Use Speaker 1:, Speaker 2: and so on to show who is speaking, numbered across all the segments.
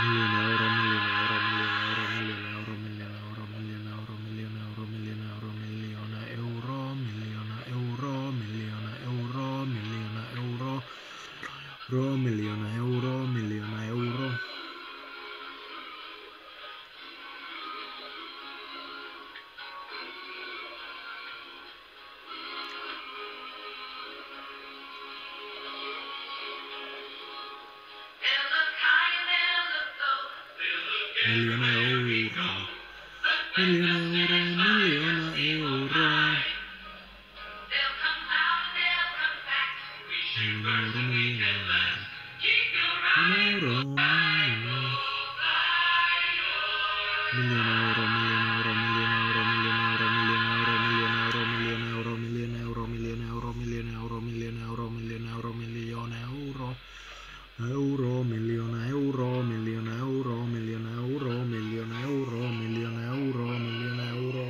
Speaker 1: Miljoona euro, miljoona euro, miljoona euro, miljoona euro, miljoona euro, miljoona euro, miljoona euro, miljoona euro, miljoona euro, miljoona euro, miljoona euro, miljoona euro, miljoona euro, miljoona euro. Miljoona euroa. Miljoona euroa, miljoona euroa. Euro, miljoona euro, miljoona euro, miljoona euro, miljoona euro, miljoona euro, miljoona euro, miljoona euro, miljoona euro,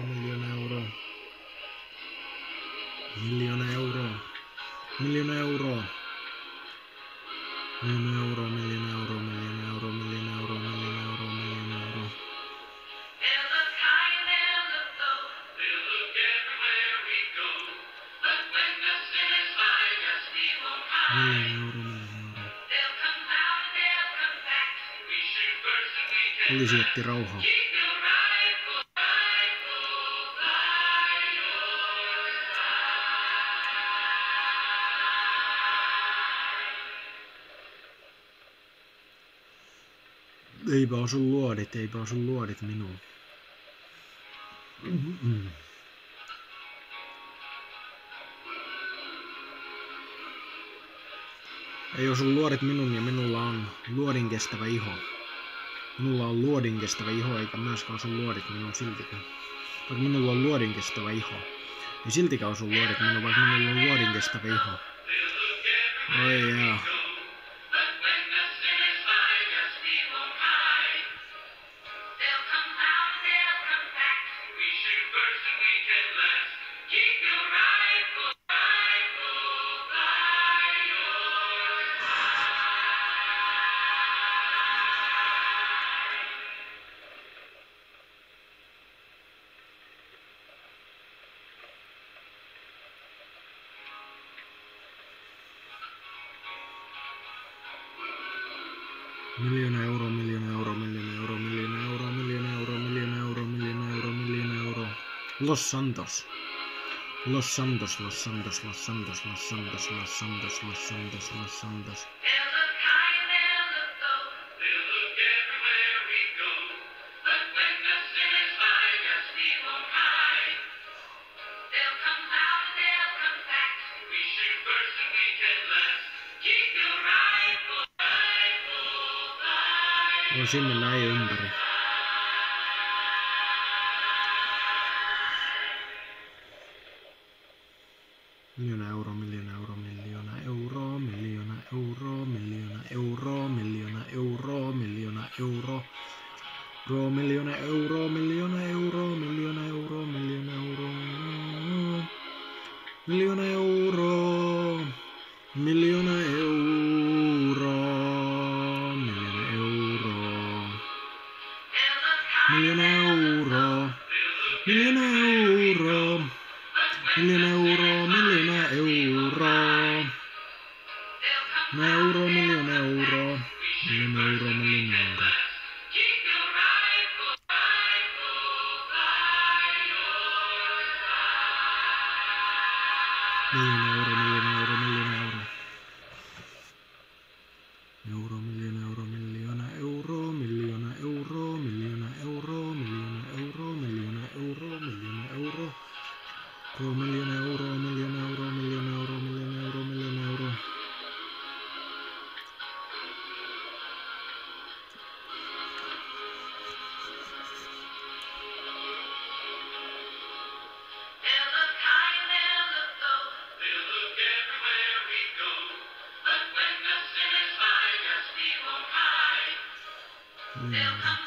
Speaker 1: miljoona euro, miljoona euro, miljoona euro, miljoona euro, miljoona euro, miljoona euro, miljoona euro. Poliisi otti rauhaa. Eipä osu luodit minuun. Ei osu luodit minun ja minulla on luodin kestävä iho. Minulla on luodin kestävä iho eikä myöskään osu luodit minun siltikään. Vaikka minulla on luodin kestävä iho. Ei siltikään osu luodit minun, vaikka minulla on luodin kestävä iho. Oi jaa. Miljoona euro, miljoona euro, miljoona euro, miljoona euro, miljoona euro, miljoona euro, miljoona euro, miljoona euro. Los Santos. Los Santos, Los Santos, Los Santos, Los Santos, Los Santos, Los Santos, Los Santos. On sinne näin ympäri. Miljoona euro, miljoona euro, miljoona euro, miljoona euro, miljoona euro, miljoona euro, miljoona euro, miljoona euro, miljoona euro, miljoona euro, miljoona euro, miljoona euro, miljoona euro, miljoona euro, miljoona euro, miljoona euro, miljoona euro, miljoona euro, miljoona euro, miljoona euro. Miljoona euro, miljoona euro, miljoona euro. Euro, miljoona euro, miljoona euro, miljoona euro, miljoona euro, miljoona euro, miljoona euro, miljoona euro. Miljoona euro, miljoona euro, miljoona euro, miljoona euro, miljoona euro. Miljoona euro.